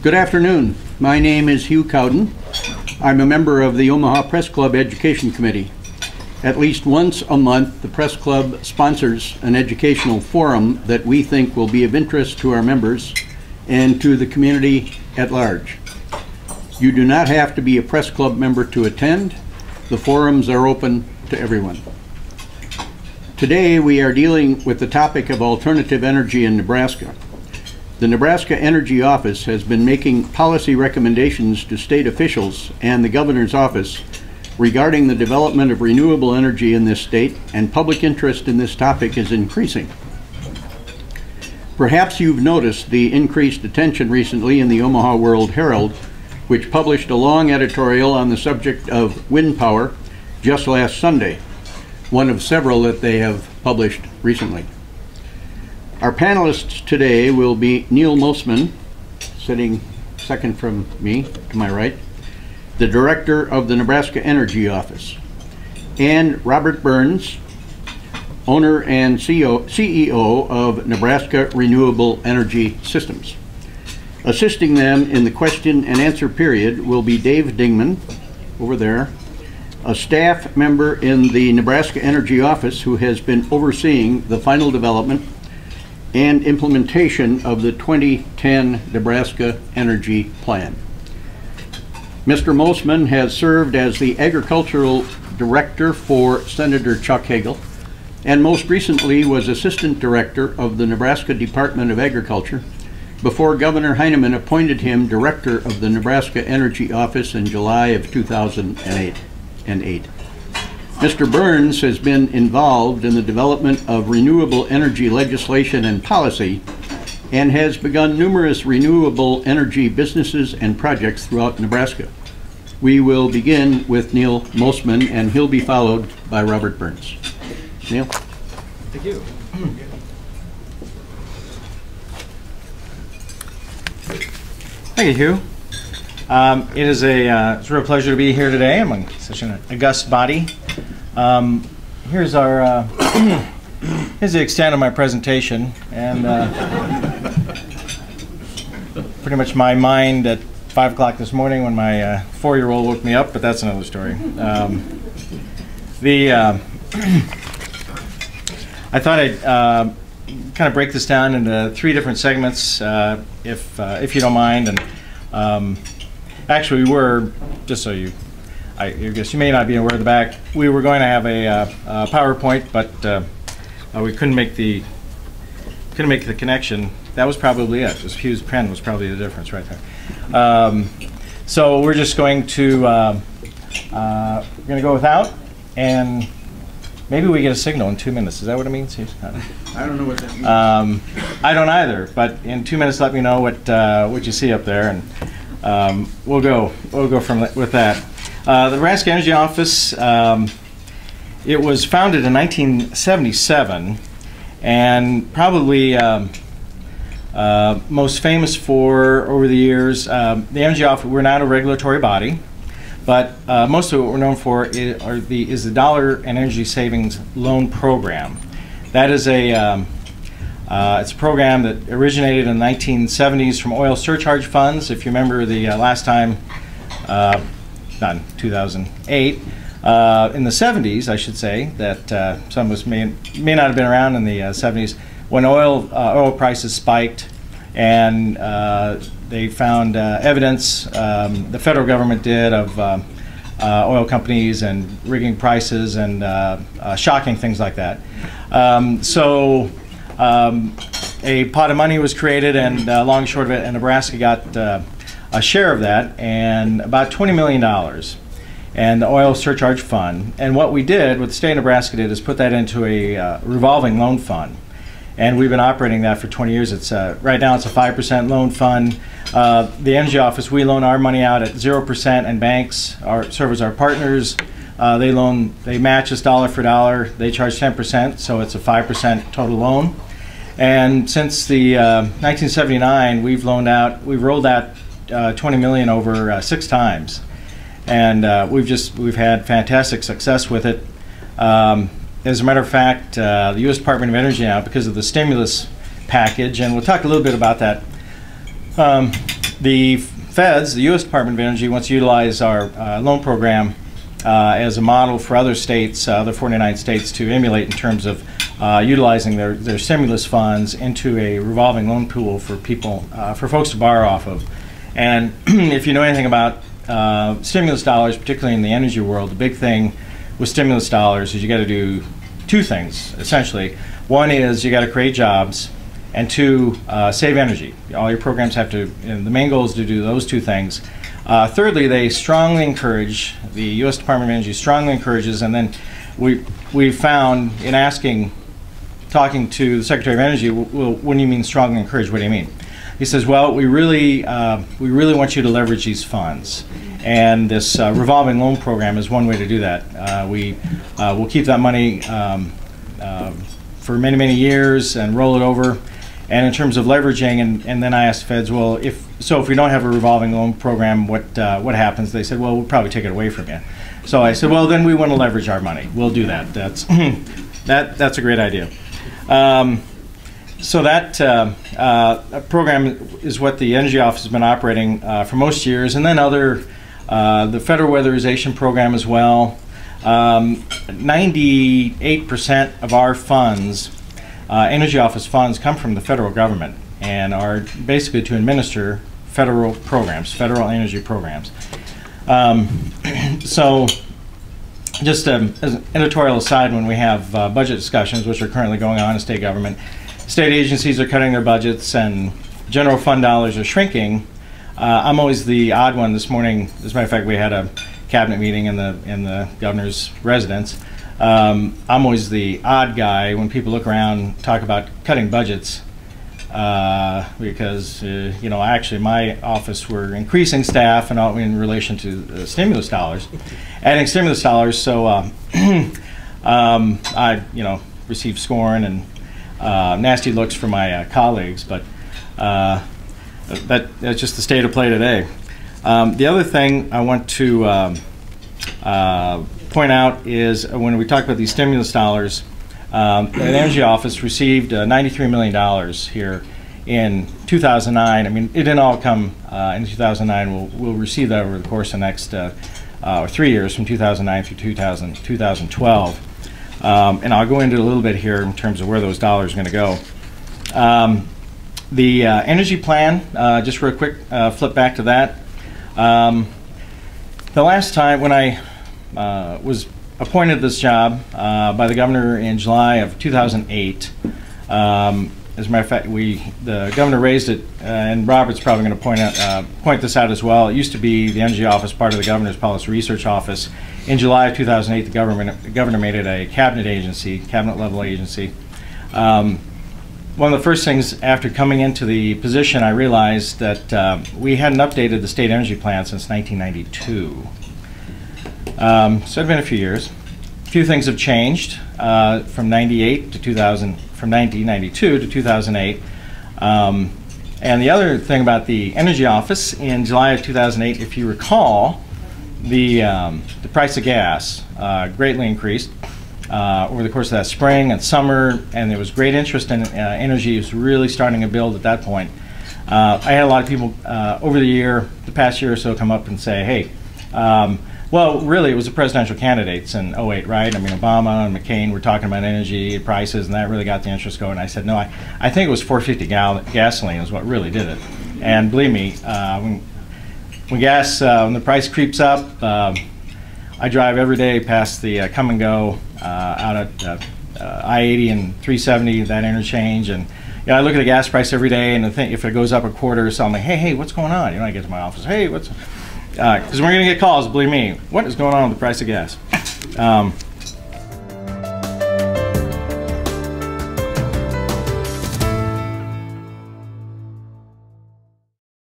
Good afternoon. My name is Hugh Cowden. I'm a member of the Omaha Press Club Education Committee. At least once a month, the Press Club sponsors an educational forum that we think will be of interest to our members and to the community at large. You do not have to be a Press Club member to attend. The forums are open to everyone. Today we are dealing with the topic of alternative energy in Nebraska. The Nebraska Energy Office has been making policy recommendations to state officials and the governor's office regarding the development of renewable energy in this state, and public interest in this topic is increasing. Perhaps you've noticed the increased attention recently in the Omaha World Herald, which published a long editorial on the subject of wind power just last Sunday, one of several that they have published recently. Our panelists today will be Neil Moseman, sitting second from me to my right, the director of the Nebraska Energy Office, and Robert Burns, owner and CEO of Nebraska Renewable Energy Systems. Assisting them in the question and answer period will be Dave Dingman, over there, a staff member in the Nebraska Energy Office who has been overseeing the final development and implementation of the 2010 Nebraska Energy Plan. Mr. Moseman has served as the Agricultural Director for Senator Chuck Hagel, and most recently was Assistant Director of the Nebraska Department of Agriculture before Governor Heineman appointed him Director of the Nebraska Energy Office in July of 2008. Mr. Burns has been involved in the development of renewable energy legislation and policy and has begun numerous renewable energy businesses and projects throughout Nebraska. We will begin with Neil Moseman, and he'll be followed by Robert Burns. Neil? Thank you. Thank you, Hugh. It is it's a real pleasure to be here today among such an august body. Here's our here's the extent of my presentation, and pretty much my mind at 5 o'clock this morning when my 4-year-old woke me up, but that's another story. I thought I'd kind of break this down into 3 different segments, if you don't mind. And actually, we were, just so I guess you may not be aware of the back, we were going to have a PowerPoint, but we couldn't make the connection. That was probably it. Just Hugh's pen was probably the difference right there. So we're just going to go without, and maybe we get a signal in 2 minutes. Is that what it means? I don't know what that means. I don't either. But in 2 minutes, let me know what you see up there, and we'll go with that. The Nebraska Energy Office, it was founded in 1977, and probably most famous for, over the years, the Energy Office, we're not a regulatory body, but most of what we're known for is the Dollar and Energy Savings Loan Program. That is it's a program that originated in the 1970s from oil surcharge funds. If you remember the last time, not in 2008, in the 70s, I should say, that some of us may not have been around in the 70s, when oil prices spiked, and they found evidence, the federal government did, of oil companies and rigging prices and shocking things like that. So a pot of money was created, and long and short of it, and Nebraska got a share of that, and about $20 million, and the oil surcharge fund. And what we did, what the state of Nebraska did, is put that into a revolving loan fund. And we've been operating that for 20 years. It's right now it's a 5% loan fund. The Energy Office, we loan our money out at 0%, and banks serve as our partners. They match us dollar for dollar. They charge 10%, so it's a 5% total loan. And since the 1979, we've rolled out $20 million over 6 times, and we've had fantastic success with it. As a matter of fact, the U.S. Department of Energy now, because of the stimulus package, and we'll talk a little bit about that, The feds, the U.S. Department of Energy, wants to utilize our loan program as a model for other states, other 49 states, to emulate in terms of utilizing their stimulus funds into a revolving loan pool for people, for folks to borrow off of. And if you know anything about stimulus dollars, particularly in the energy world, the big thing with stimulus dollars is you got to do two things, essentially. One is you got to create jobs, and two, save energy. All your programs have to, and the main goal is to do those two things. Thirdly, they strongly encourage, the U.S. Department of Energy strongly encourages, and then we found in talking to the Secretary of Energy, well, what do you mean strongly encourage? What do you mean? He says, well, we really want you to leverage these funds, and this revolving loan program is one way to do that. We'll keep that money for many, many years and roll it over. And in terms of leveraging, and then I asked the feds, well, if we don't have a revolving loan program, what happens? They said, well, we'll probably take it away from you. So I said, well, then we want to leverage our money. We'll do that. That's a great idea. So that program is what the Energy Office has been operating for most years, and then the Federal Weatherization Program as well. 98% of our funds, Energy Office funds, come from the federal government and are basically to administer federal programs, federal energy programs. So just as an editorial aside, when we have budget discussions, which are currently going on in state government, state agencies are cutting their budgets and general fund dollars are shrinking. I'm always the odd one. This morning, as a matter of fact, we had a cabinet meeting in the governor's residence. I'm always the odd guy when people look around and talk about cutting budgets because actually my office, we're increasing staff and all in relation to stimulus dollars, adding stimulus dollars. So I received scorn and nasty looks from my colleagues, but that's just the state of play today. The other thing I want to point out is when we talk about these stimulus dollars, the Energy Office received $93 million here in 2009. I mean, it didn't all come in 2009. We'll receive that over the course of the next 3 years, from 2009 through 2012. And I'll go into a little bit here in terms of where those dollars are going to go. The energy plan, just real quick, flip back to that. The last time when I was appointed this job by the governor in July of 2008, as a matter of fact, the governor raised it, and Robert's probably going to point this out as well. It used to be the Energy Office, part of the Governor's Policy Research Office. In July of 2008, the governor made it a cabinet agency, cabinet-level agency. One of the first things after coming into the position, I realized that we hadn't updated the state energy plan since 1992. So it's been a few years. A few things have changed from 1992 to 2008. And the other thing about the Energy Office, in July of 2008, if you recall, the price of gas greatly increased over the course of that spring and summer, and there was great interest in energy. It was really starting to build at that point. I had a lot of people over the past year or so, come up and say, hey, well, really, it was the presidential candidates in 08, right? I mean, Obama and McCain were talking about energy prices, and that really got the interest going. I said, no, I think it was $4.50 gasoline is what really did it. And believe me, when the price creeps up, I drive every day past the come and go out at I-80 and 370, that interchange, and I look at the gas price every day, and if it goes up a quarter or something, I'm like, hey, what's going on? I get to my office, hey, what's... Because we're going to get calls, believe me, what is going on with the price of gas?